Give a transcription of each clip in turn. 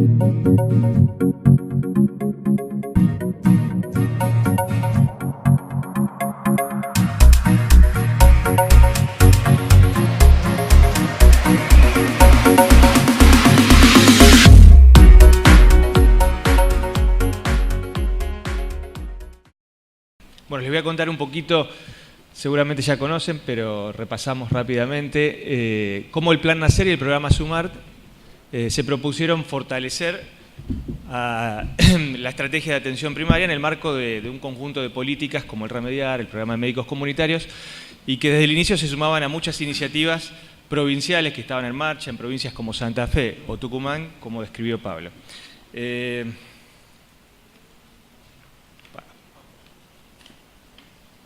Bueno, les voy a contar un poquito, seguramente ya conocen, pero repasamos rápidamente, cómo el Plan Nacer y el programa Sumar se propusieron fortalecer la estrategia de atención primaria en el marco de un conjunto de políticas como el Remediar, el programa de médicos comunitarios, y que desde el inicio se sumaban a muchas iniciativas provinciales que estaban en marcha en provincias como Santa Fe o Tucumán, como describió Pablo. Ahí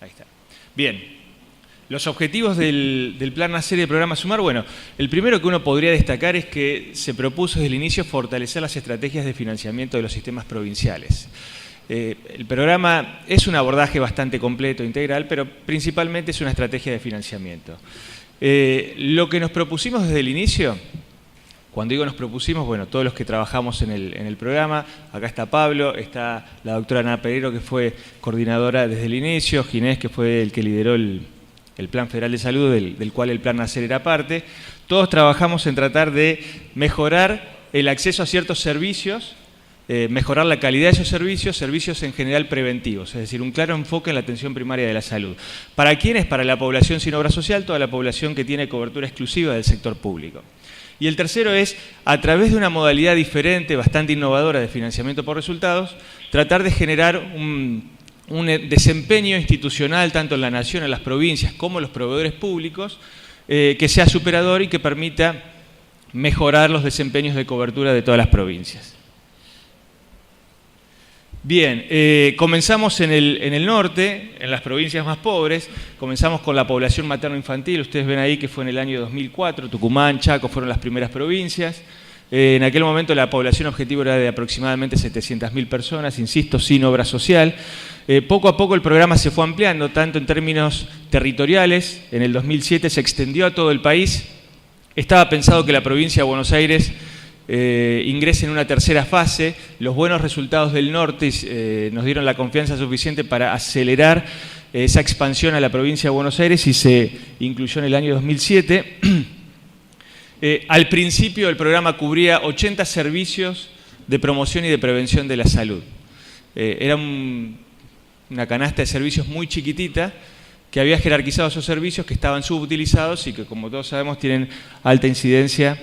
está. Bien, los objetivos del Plan Nacer y del programa Sumar, bueno, el primero que uno podría destacar es que se propuso desde el inicio fortalecer las estrategias de financiamiento de los sistemas provinciales. El programa es un abordaje bastante completo, integral, pero principalmente es una estrategia de financiamiento. Lo que nos propusimos desde el inicio, cuando digo nos propusimos, bueno, todos los que trabajamos en el programa, acá está Pablo, está la doctora Ana Pereiro, que fue coordinadora desde el inicio, Ginés, que fue el que lideró el Plan Federal de Salud, del cual el Plan Nacer era parte. Todos trabajamos en tratar de mejorar el acceso a ciertos servicios, mejorar la calidad de esos servicios en general preventivos, es decir, un claro enfoque en la atención primaria de la salud. ¿Para quiénes? Para la población sin obra social, toda la población que tiene cobertura exclusiva del sector público. Y el tercero es, a través de una modalidad diferente, bastante innovadora de financiamiento por resultados, tratar de generar un desempeño institucional, tanto en la nación, en las provincias, como en los proveedores públicos, que sea superador y que permita mejorar los desempeños de cobertura de todas las provincias. Bien, comenzamos en el norte, en las provincias más pobres, comenzamos con la población materno-infantil, ustedes ven ahí que fue en el año 2004, Tucumán, Chaco fueron las primeras provincias. En aquel momento la población objetivo era de aproximadamente 700.000 personas, insisto, sin obra social. Poco a poco el programa se fue ampliando, tanto en términos territoriales, en el 2007 se extendió a todo el país. Estaba pensado que la provincia de Buenos Aires ingrese en una tercera fase. Los buenos resultados del norte nos dieron la confianza suficiente para acelerar esa expansión a la provincia de Buenos Aires y se incluyó en el año 2007. Al principio el programa cubría 80 servicios de promoción y de prevención de la salud. Era una canasta de servicios muy chiquitita que había jerarquizado esos servicios que estaban subutilizados y que, como todos sabemos, tienen alta incidencia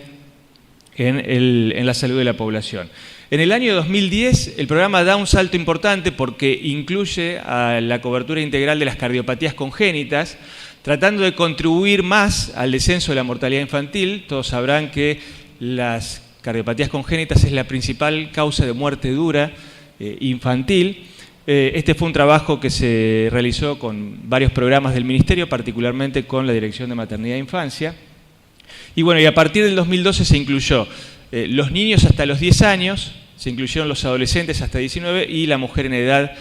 en la salud de la población. En el año 2010 el programa da un salto importante porque incluye a la cobertura integral de las cardiopatías congénitas, tratando de contribuir más al descenso de la mortalidad infantil. Todos sabrán que las cardiopatías congénitas es la principal causa de muerte dura infantil. Este fue un trabajo que se realizó con varios programas del Ministerio, particularmente con la Dirección de Maternidad e Infancia. Y bueno, y a partir del 2012 se incluyó los niños hasta los 10 años, se incluyeron los adolescentes hasta 19 y la mujer en edad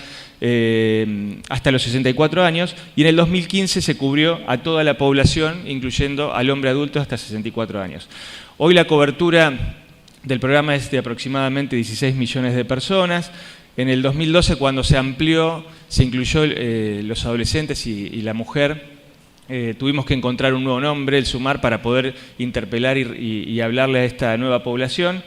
hasta los 64 años, y en el 2015 se cubrió a toda la población, incluyendo al hombre adulto hasta 64 años. Hoy la cobertura del programa es de aproximadamente 16 millones de personas. En el 2012, cuando se amplió, se incluyó los adolescentes y la mujer, tuvimos que encontrar un nuevo nombre, el Sumar, para poder interpelar y hablarle a esta nueva población.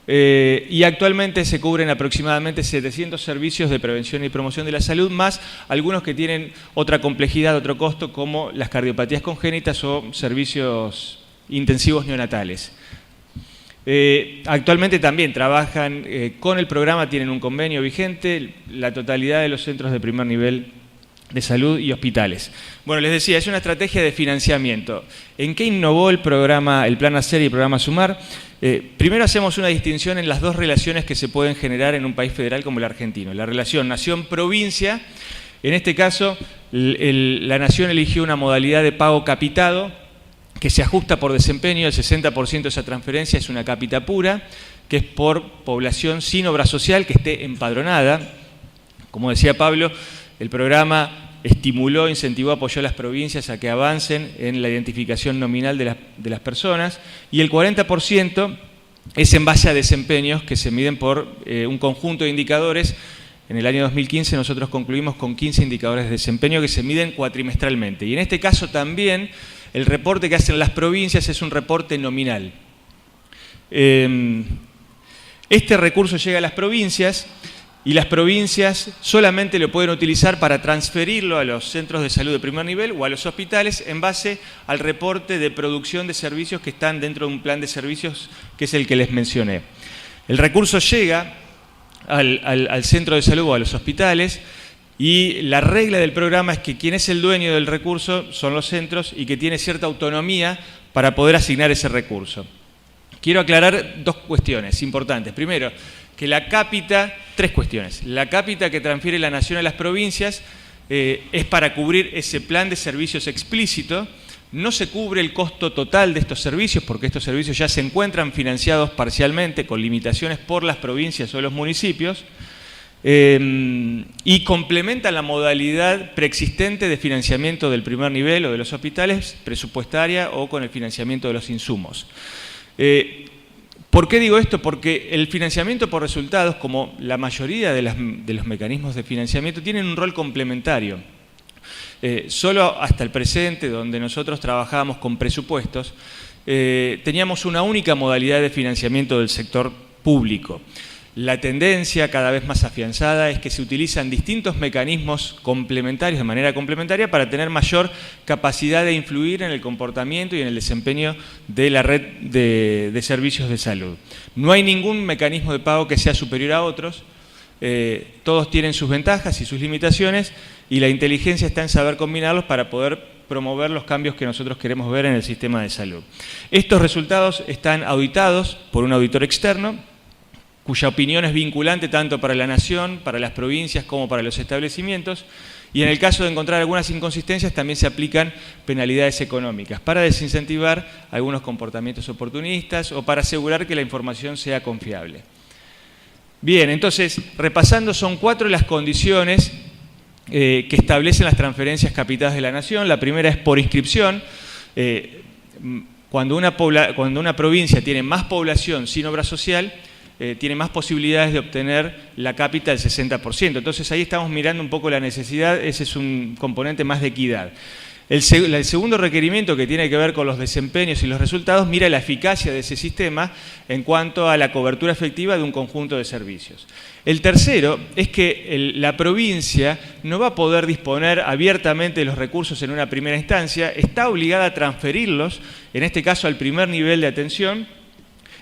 Y actualmente se cubren aproximadamente 700 servicios de prevención y promoción de la salud, más algunos que tienen otra complejidad, otro costo, como las cardiopatías congénitas o servicios intensivos neonatales. Actualmente también trabajan con el programa, tienen un convenio vigente, la totalidad de los centros de primer nivel de salud y hospitales. Bueno, les decía, es una estrategia de financiamiento. ¿En qué innovó el programa, el Plan Nacer y el programa Sumar? Primero hacemos una distinción en las dos relaciones que se pueden generar en un país federal como el argentino. La relación nación-provincia, en este caso la nación eligió una modalidad de pago capitado que se ajusta por desempeño. El 60% de esa transferencia es una capita pura, que es por población sin obra social que esté empadronada. Como decía Pablo, el programa estimuló, incentivó, apoyó a las provincias a que avancen en la identificación nominal de las personas, y el 40% es en base a desempeños que se miden por un conjunto de indicadores. En el año 2015 nosotros concluimos con 15 indicadores de desempeño que se miden cuatrimestralmente. Y en este caso también el reporte que hacen las provincias es un reporte nominal. Este recurso llega a las provincias y las provincias solamente lo pueden utilizar para transferirlo a los centros de salud de primer nivel o a los hospitales en base al reporte de producción de servicios que están dentro de un plan de servicios que es el que les mencioné. El recurso llega al centro de salud o a los hospitales y la regla del programa es que quien es el dueño del recurso son los centros y que tiene cierta autonomía para poder asignar ese recurso. Quiero aclarar dos cuestiones importantes. Primero, que la cápita, tres cuestiones. La cápita que transfiere la Nación a las provincias es para cubrir ese plan de servicios explícito. No se cubre el costo total de estos servicios porque estos servicios ya se encuentran financiados parcialmente con limitaciones por las provincias o los municipios y complementan la modalidad preexistente de financiamiento del primer nivel o de los hospitales, presupuestaria o con el financiamiento de los insumos. ¿Por qué digo esto? Porque el financiamiento por resultados, como la mayoría de los mecanismos de financiamiento, tienen un rol complementario. Solo hasta el presente, donde nosotros trabajábamos con presupuestos, teníamos una única modalidad de financiamiento del sector público. La tendencia cada vez más afianzada es que se utilizan distintos mecanismos complementarios, de manera complementaria, para tener mayor capacidad de influir en el comportamiento y en el desempeño de la red de servicios de salud. No hay ningún mecanismo de pago que sea superior a otros, todos tienen sus ventajas y sus limitaciones y la inteligencia está en saber combinarlos para poder promover los cambios que nosotros queremos ver en el sistema de salud. Estos resultados están auditados por un auditor externo, cuya opinión es vinculante tanto para la Nación, para las provincias como para los establecimientos, y en el caso de encontrar algunas inconsistencias también se aplican penalidades económicas para desincentivar algunos comportamientos oportunistas o para asegurar que la información sea confiable. Bien, entonces, repasando, son 4 las condiciones que establecen las transferencias capitadas de la Nación. La primera es por inscripción. Cuando una provincia tiene más población sin obra social, tiene más posibilidades de obtener la cápita del 60%. Entonces ahí estamos mirando un poco la necesidad, ese es un componente más de equidad. El segundo requerimiento, que tiene que ver con los desempeños y los resultados, mira la eficacia de ese sistema en cuanto a la cobertura efectiva de un conjunto de servicios. El tercero es que la provincia no va a poder disponer abiertamente de los recursos en una primera instancia, está obligada a transferirlos, en este caso al primer nivel de atención.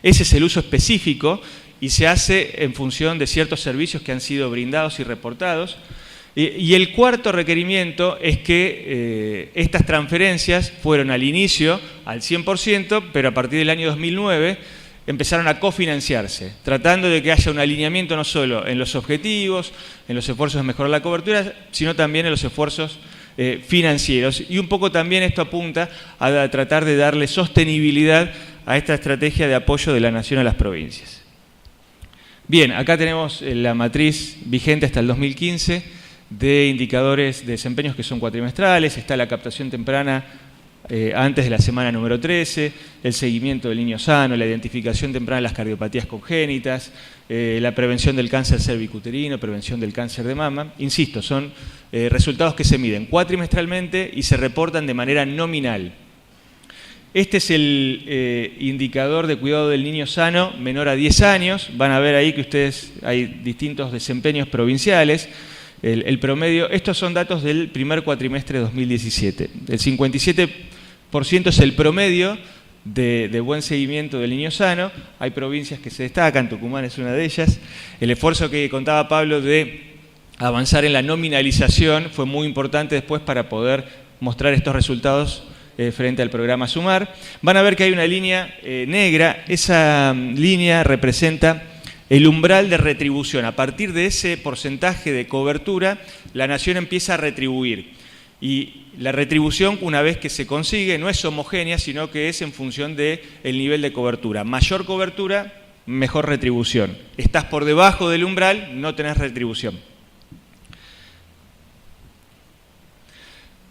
Ese es el uso específico y se hace en función de ciertos servicios que han sido brindados y reportados. Y el cuarto requerimiento es que estas transferencias fueron al inicio al 100%, pero a partir del año 2009 empezaron a cofinanciarse, tratando de que haya un alineamiento no solo en los objetivos, en los esfuerzos de mejorar la cobertura, sino también en los esfuerzos financieros. Y un poco también esto apunta a tratar de darle sostenibilidad a esta estrategia de apoyo de la Nación a las provincias. Bien, acá tenemos la matriz vigente hasta el 2015 de indicadores de desempeños que son cuatrimestrales. Está la captación temprana antes de la semana número 13, el seguimiento del niño sano, la identificación temprana de las cardiopatías congénitas, la prevención del cáncer cervicuterino, prevención del cáncer de mama. Insisto, son resultados que se miden cuatrimestralmente y se reportan de manera nominal. Este es el indicador de cuidado del niño sano menor a 10 años. Van a ver ahí que ustedes hay distintos desempeños provinciales. El promedio, estos son datos del primer cuatrimestre de 2017. El 57% es el promedio de buen seguimiento del niño sano. Hay provincias que se destacan, Tucumán es una de ellas. El esfuerzo que contaba Pablo de avanzar en la nominalización fue muy importante después para poder mostrar estos resultados frente al programa Sumar. Van a ver que hay una línea negra. Esa línea representa el umbral de retribución. A partir de ese porcentaje de cobertura, la Nación empieza a retribuir. Y la retribución, una vez que se consigue, no es homogénea, sino que es en función del nivel de cobertura. Mayor cobertura, mejor retribución. Estás por debajo del umbral, no tenés retribución.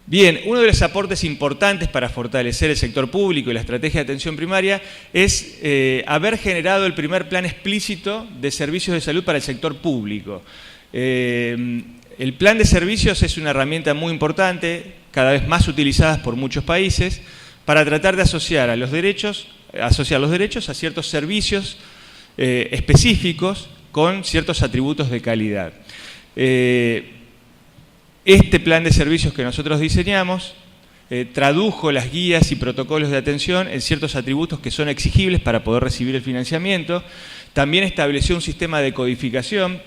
Bien, uno de los aportes importantes para fortalecer el sector público y la estrategia de atención primaria es haber generado el primer plan explícito de servicios de salud para el sector público. El plan de servicios es una herramienta muy importante, cada vez más utilizada por muchos países, para tratar de asociar los derechos a ciertos servicios específicos con ciertos atributos de calidad. Este plan de servicios que nosotros diseñamos tradujo las guías y protocolos de atención en ciertos atributos que son exigibles para poder recibir el financiamiento. También estableció un sistema de codificación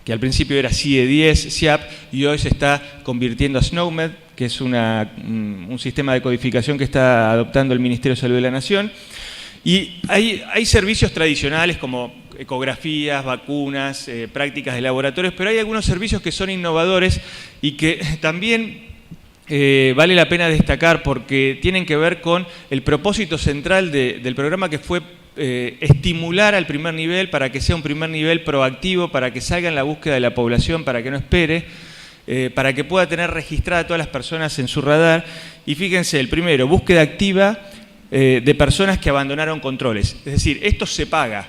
que al principio era CIE 10, CIAP, y hoy se está convirtiendo a SNOMED, que es un sistema de codificación que está adoptando el Ministerio de Salud de la Nación. Y hay servicios tradicionales como ecografías, vacunas, prácticas de laboratorios, pero hay algunos servicios que son innovadores y que también vale la pena destacar porque tienen que ver con el propósito central del programa, que fue estimular al primer nivel para que sea un primer nivel proactivo, para que salga en la búsqueda de la población, para que no espere, para que pueda tener registrada a todas las personas en su radar. Y fíjense, el primero, búsqueda activa de personas que abandonaron controles. Es decir, esto se paga.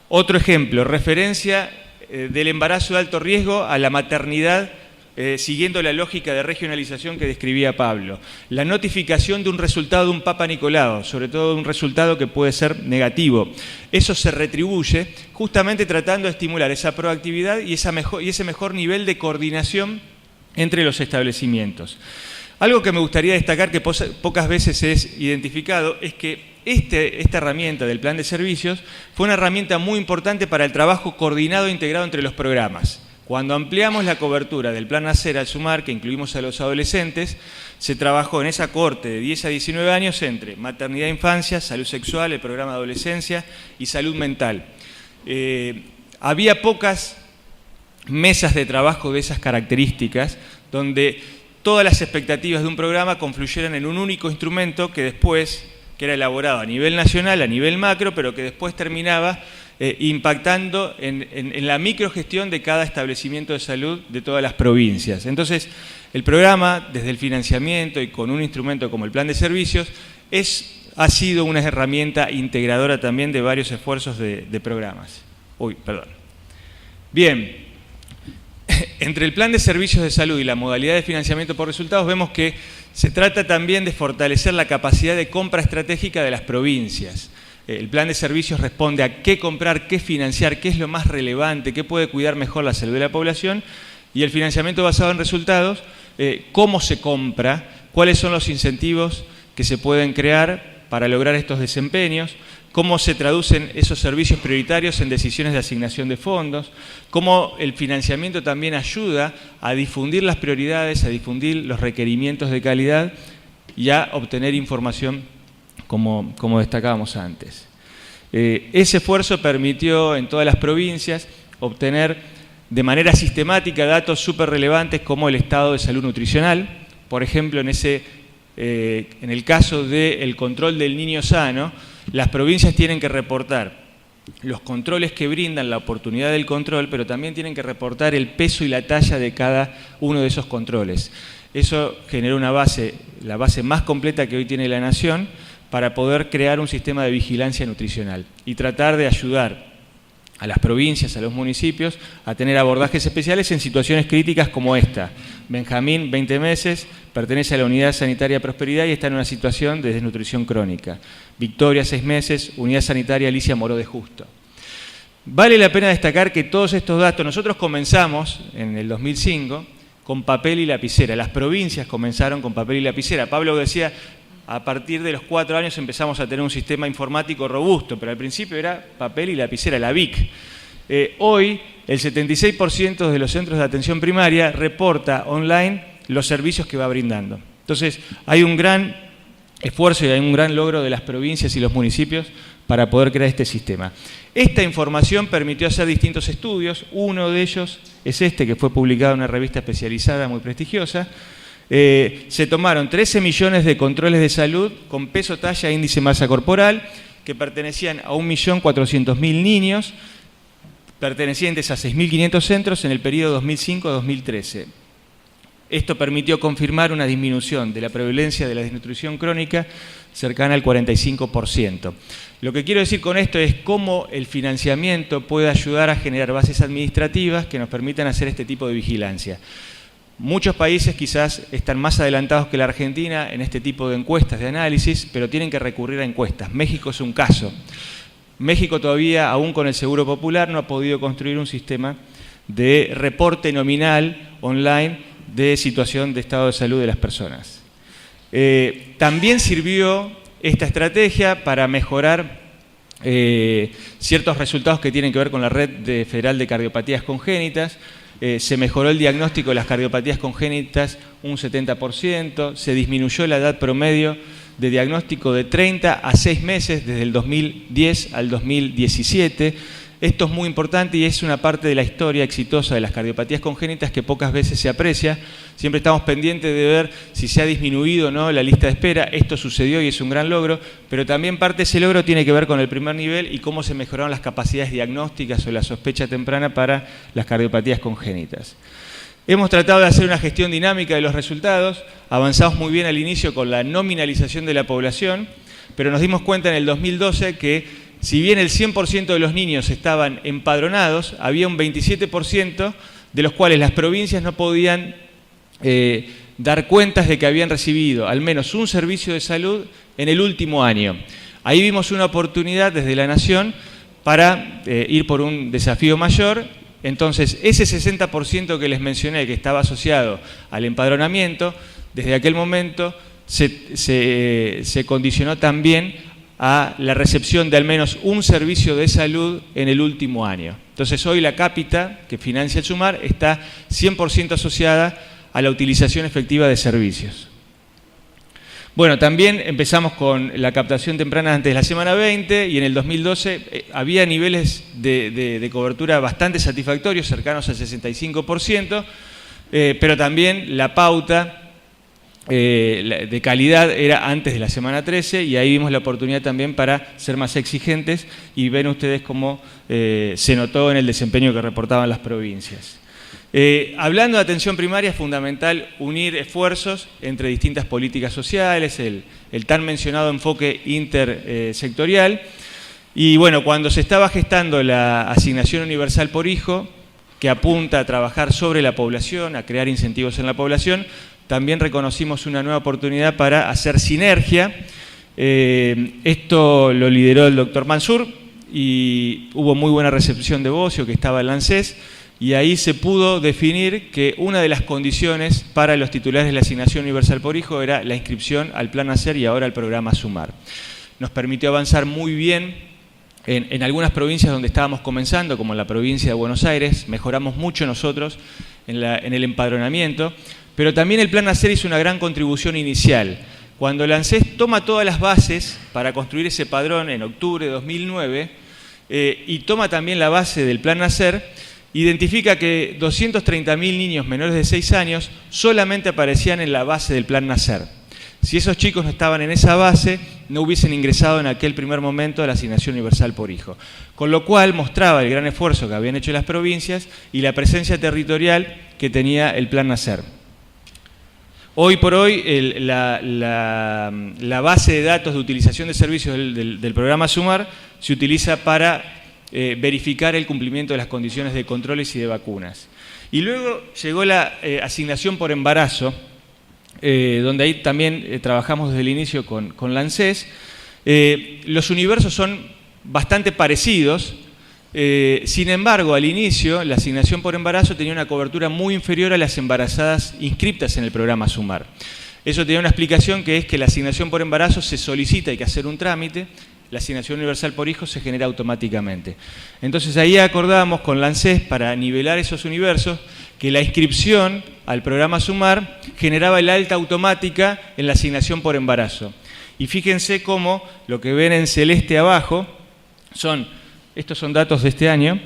Otro ejemplo, referencia del embarazo de alto riesgo a la maternidad, siguiendo la lógica de regionalización que describía Pablo. La notificación de un resultado de un Papa Nicolau, sobre todo de un resultado que puede ser negativo. Eso se retribuye justamente tratando de estimular esa proactividad y ese mejor nivel de coordinación entre los establecimientos. Algo que me gustaría destacar, que pocas veces es identificado, es que esta herramienta del plan de servicios fue una herramienta muy importante para el trabajo coordinado e integrado entre los programas. Cuando ampliamos la cobertura del Plan Nacer al sumar, que incluimos a los adolescentes, se trabajó en esa cohorte de 10 a 19 años entre maternidad e infancia, salud sexual, el programa de adolescencia y salud mental. Había pocas mesas de trabajo de esas características, donde todas las expectativas de un programa confluyeran en un único instrumento que era elaborado a nivel nacional, a nivel macro, pero que después terminaba impactando en la microgestión de cada establecimiento de salud de todas las provincias. Entonces, el programa, desde el financiamiento y con un instrumento como el plan de servicios, ha sido una herramienta integradora también de varios esfuerzos de programas. Bien. Entre el plan de servicios de salud y la modalidad de financiamiento por resultados vemos que se trata también de fortalecer la capacidad de compra estratégica de las provincias. El plan de servicios responde a qué comprar, qué financiar, qué es lo más relevante, qué puede cuidar mejor la salud de la población, y el financiamiento basado en resultados, cómo se compra, cuáles son los incentivos que se pueden crear para lograr estos desempeños, cómo se traducen esos servicios prioritarios en decisiones de asignación de fondos, cómo el financiamiento también ayuda a difundir las prioridades, a difundir los requerimientos de calidad y a obtener información como destacábamos antes. Ese esfuerzo permitió en todas las provincias obtener de manera sistemática datos súper relevantes como el estado de salud nutricional. Por ejemplo, en el caso del control del niño sano, las provincias tienen que reportar los controles que brindan, la oportunidad del control, pero también tienen que reportar el peso y la talla de cada uno de esos controles. Eso generó la base más completa que hoy tiene la Nación para poder crear un sistema de vigilancia nutricional y tratar de ayudar a las provincias, a los municipios, a tener abordajes especiales en situaciones críticas como esta. Benjamín, 20 meses, pertenece a la Unidad Sanitaria Prosperidad y está en una situación de desnutrición crónica. Victoria, 6 meses, Unidad Sanitaria Alicia Moró de Justo. Vale la pena destacar que todos estos datos, nosotros comenzamos en el 2005 con papel y lapicera. Las provincias comenzaron con papel y lapicera. Pablo decía, a partir de los 4 años empezamos a tener un sistema informático robusto, pero al principio era papel y lapicera, la BIC. Hoy, el 76% de los centros de atención primaria reporta online los servicios que va brindando. Entonces, hay un gran esfuerzo y hay un gran logro de las provincias y los municipios para poder crear este sistema. Esta información permitió hacer distintos estudios. Uno de ellos es este, que fue publicado en una revista especializada muy prestigiosa. Se tomaron 13 millones de controles de salud con peso, talla e índice de masa corporal que pertenecían a 1.400.000 niños pertenecientes a 6.500 centros en el periodo 2005-2013. Esto permitió confirmar una disminución de la prevalencia de la desnutrición crónica cercana al 45%. Lo que quiero decir con esto es cómo el financiamiento puede ayudar a generar bases administrativas que nos permitan hacer este tipo de vigilancia. Muchos países quizás están más adelantados que la Argentina en este tipo de encuestas, de análisis, pero tienen que recurrir a encuestas. México es un caso. México todavía, aún con el Seguro Popular, no ha podido construir un sistema de reporte nominal online de situación de estado de salud de las personas. También sirvió esta estrategia para mejorar ciertos resultados que tienen que ver con la red federal de cardiopatías congénitas. Se mejoró el diagnóstico de las cardiopatías congénitas un 70%, se disminuyó la edad promedio de diagnóstico de 30 a 6 meses desde el 2010 al 2017. Esto es muy importante y es una parte de la historia exitosa de las cardiopatías congénitas que pocas veces se aprecia. Siempre estamos pendientes de ver si se ha disminuido o no la lista de espera. Esto sucedió y es un gran logro, pero también parte de ese logro tiene que ver con el primer nivel y cómo se mejoraron las capacidades diagnósticas o la sospecha temprana para las cardiopatías congénitas. Hemos tratado de hacer una gestión dinámica de los resultados, avanzamos muy bien al inicio con la nominalización de la población, pero nos dimos cuenta en el 2012 que si bien el 100% de los niños estaban empadronados, había un 27% de los cuales las provincias no podían dar cuentas de que habían recibido al menos un servicio de salud en el último año. Ahí vimos una oportunidad desde la Nación para ir por un desafío mayor. Entonces, ese 60% que les mencioné que estaba asociado al empadronamiento, desde aquel momento se condicionó también a la recepción de al menos un servicio de salud en el último año. Entonces hoy la cápita que financia el SUMAR está 100% asociada a la utilización efectiva de servicios. Bueno, también empezamos con la captación temprana antes de la semana 20 y en el 2012 había niveles de cobertura bastante satisfactorios, cercanos al 65%, pero también la pauta de calidad era antes de la semana 13 y ahí vimos la oportunidad también para ser más exigentes y ven ustedes cómo se notó en el desempeño que reportaban las provincias. Hablando de atención primaria, es fundamental unir esfuerzos entre distintas políticas sociales, el tan mencionado enfoque intersectorial. Y bueno, cuando se estaba gestando la asignación universal por hijo, que apunta a trabajar sobre la población, a crear incentivos en la población, también reconocimos una nueva oportunidad para hacer sinergia. Esto lo lideró el doctor Mansur y hubo muy buena recepción de Bocio, que estaba en la ANSES, y ahí se pudo definir que una de las condiciones para los titulares de la asignación universal por hijo era la inscripción al Plan Nacer y ahora al programa SUMAR. Nos permitió avanzar muy bien en algunas provincias donde estábamos comenzando, como en la provincia de Buenos Aires, mejoramos mucho nosotros en el empadronamiento, pero también el Plan Nacer hizo una gran contribución inicial. Cuando el ANSES toma todas las bases para construir ese padrón en octubre de 2009 y toma también la base del Plan Nacer, identifica que 230.000 niños menores de 6 años solamente aparecían en la base del Plan Nacer. Si esos chicos no estaban en esa base, no hubiesen ingresado en aquel primer momento a la asignación universal por hijo. Con lo cual mostraba el gran esfuerzo que habían hecho las provincias y la presencia territorial que tenía el Plan Nacer. Hoy por hoy, la base de datos de utilización de servicios del programa SUMAR se utiliza para verificar el cumplimiento de las condiciones de controles y de vacunas. Y luego llegó la asignación por embarazo, donde ahí también trabajamos desde el inicio con la ANSES. Los universos son bastante parecidos. Sin embargo, al inicio, la asignación por embarazo tenía una cobertura muy inferior a las embarazadas inscriptas en el programa SUMAR. Eso tenía una explicación, que es que la asignación por embarazo se solicita, hay que hacer un trámite, la asignación universal por hijo se genera automáticamente. Entonces ahí acordamos con la ANSES, para nivelar esos universos, que la inscripción al programa SUMAR generaba el alta automática en la asignación por embarazo. Y fíjense cómo lo que ven en celeste abajo estos son datos de este año,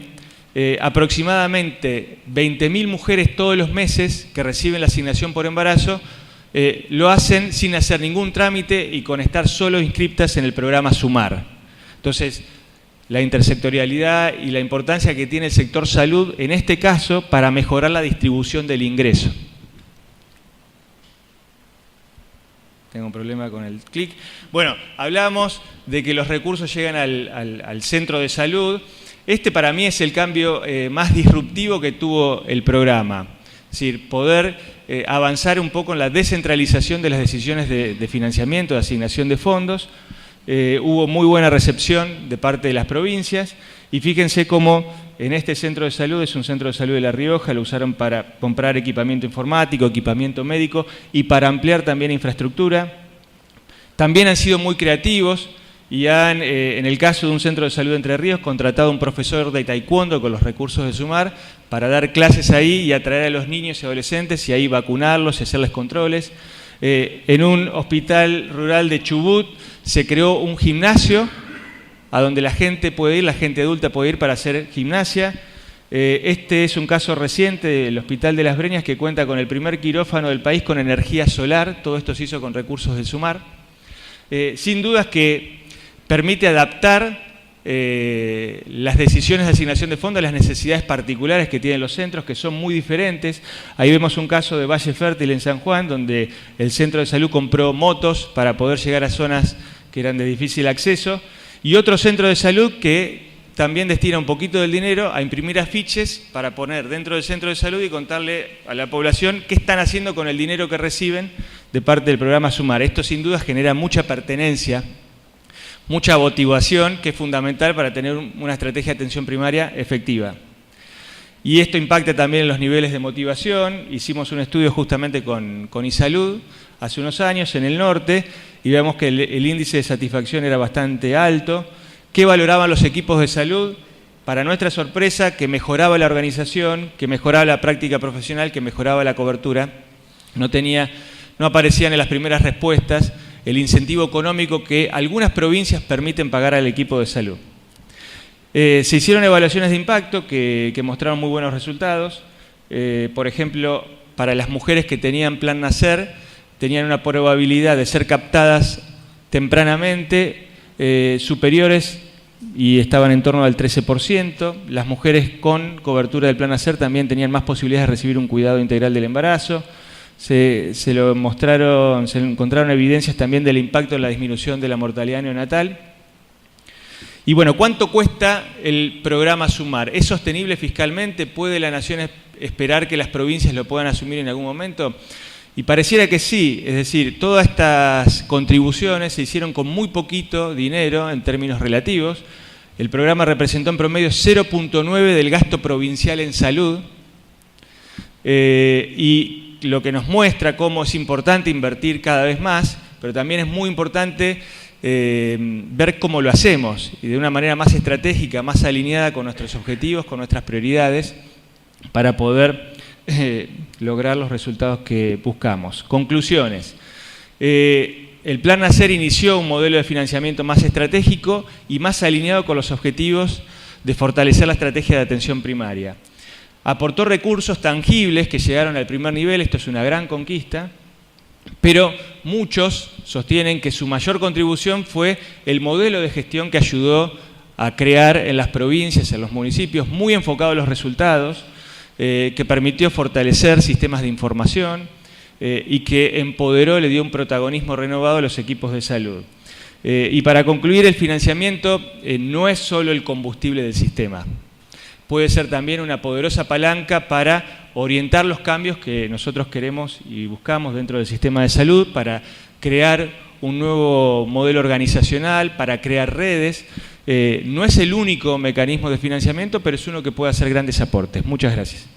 aproximadamente 20.000 mujeres todos los meses que reciben la asignación por embarazo lo hacen sin hacer ningún trámite y con estar solo inscriptas en el programa SUMAR. Entonces, la intersectorialidad y la importancia que tiene el sector salud en este caso para mejorar la distribución del ingreso. tengo un problema con el clic. Bueno, hablamos de que los recursos llegan al centro de salud. Este para mí es el cambio más disruptivo que tuvo el programa. Es decir, poder avanzar un poco en la descentralización de las decisiones de financiamiento, de asignación de fondos. Hubo muy buena recepción de parte de las provincias y fíjense cómo en este centro de salud, es un centro de salud de La Rioja, lo usaron para comprar equipamiento informático, equipamiento médico y para ampliar también infraestructura. También han sido muy creativos y han, en el caso de un centro de salud de Entre Ríos, contratado a un profesor de taekwondo con los recursos de Sumar para dar clases ahí y atraer a los niños y adolescentes y ahí vacunarlos y hacerles controles. En un hospital rural de Chubut se creó un gimnasio a donde la gente puede ir, la gente adulta puede ir para hacer gimnasia. Este es un caso reciente del Hospital de Las Breñas que cuenta con el primer quirófano del país con energía solar. Todo esto se hizo con recursos del Sumar. Sin dudas que permite adaptar las decisiones de asignación de fondos a las necesidades particulares que tienen los centros, que son muy diferentes. Ahí vemos un caso de Valle Fértil en San Juan, donde el centro de salud compró motos para poder llegar a zonas que eran de difícil acceso, y otro centro de salud que también destina un poquito del dinero a imprimir afiches para poner dentro del centro de salud y contarle a la población qué están haciendo con el dinero que reciben de parte del programa Sumar. Esto sin duda genera mucha pertenencia, mucha motivación, que es fundamental para tener una estrategia de atención primaria efectiva. Y esto impacta también en los niveles de motivación. Hicimos un estudio justamente con iSalud hace unos años en el norte y vemos que el índice de satisfacción era bastante alto. ¿Qué valoraban los equipos de salud? Para nuestra sorpresa, que mejoraba la organización, que mejoraba la práctica profesional, que mejoraba la cobertura. No aparecían en las primeras respuestas el incentivo económico que algunas provincias permiten pagar al equipo de salud. Se hicieron evaluaciones de impacto que mostraron muy buenos resultados. Por ejemplo, para las mujeres que tenían Plan Nacer, tenían una probabilidad de ser captadas tempranamente superiores y estaban en torno al 13%. Las mujeres con cobertura del Plan Nacer también tenían más posibilidades de recibir un cuidado integral del embarazo. Se encontraron evidencias también del impacto en la disminución de la mortalidad neonatal. Y bueno, ¿cuánto cuesta el programa Sumar? ¿Es sostenible fiscalmente? ¿Puede la Nación esperar que las provincias lo puedan asumir en algún momento? Y pareciera que sí, es decir, todas estas contribuciones se hicieron con muy poquito dinero en términos relativos. El programa representó en promedio 0,9 del gasto provincial en salud y lo que nos muestra cómo es importante invertir cada vez más, pero también es muy importante ver cómo lo hacemos y de una manera más estratégica, más alineada con nuestros objetivos, con nuestras prioridades, para poder lograr los resultados que buscamos. Conclusiones. El Plan Nacer inició un modelo de financiamiento más estratégico y más alineado con los objetivos de fortalecer la estrategia de atención primaria. Aportó recursos tangibles que llegaron al primer nivel, esto es una gran conquista, pero muchos sostienen que su mayor contribución fue el modelo de gestión que ayudó a crear en las provincias, en los municipios, muy enfocado a los resultados, que permitió fortalecer sistemas de información y que empoderó, le dio un protagonismo renovado a los equipos de salud. Y para concluir, el financiamiento no es solo el combustible del sistema. Puede ser también una poderosa palanca para orientar los cambios que nosotros queremos y buscamos dentro del sistema de salud, para crear un nuevo modelo organizacional, para crear redes. No es el único mecanismo de financiamiento, pero es uno que puede hacer grandes aportes. Muchas gracias.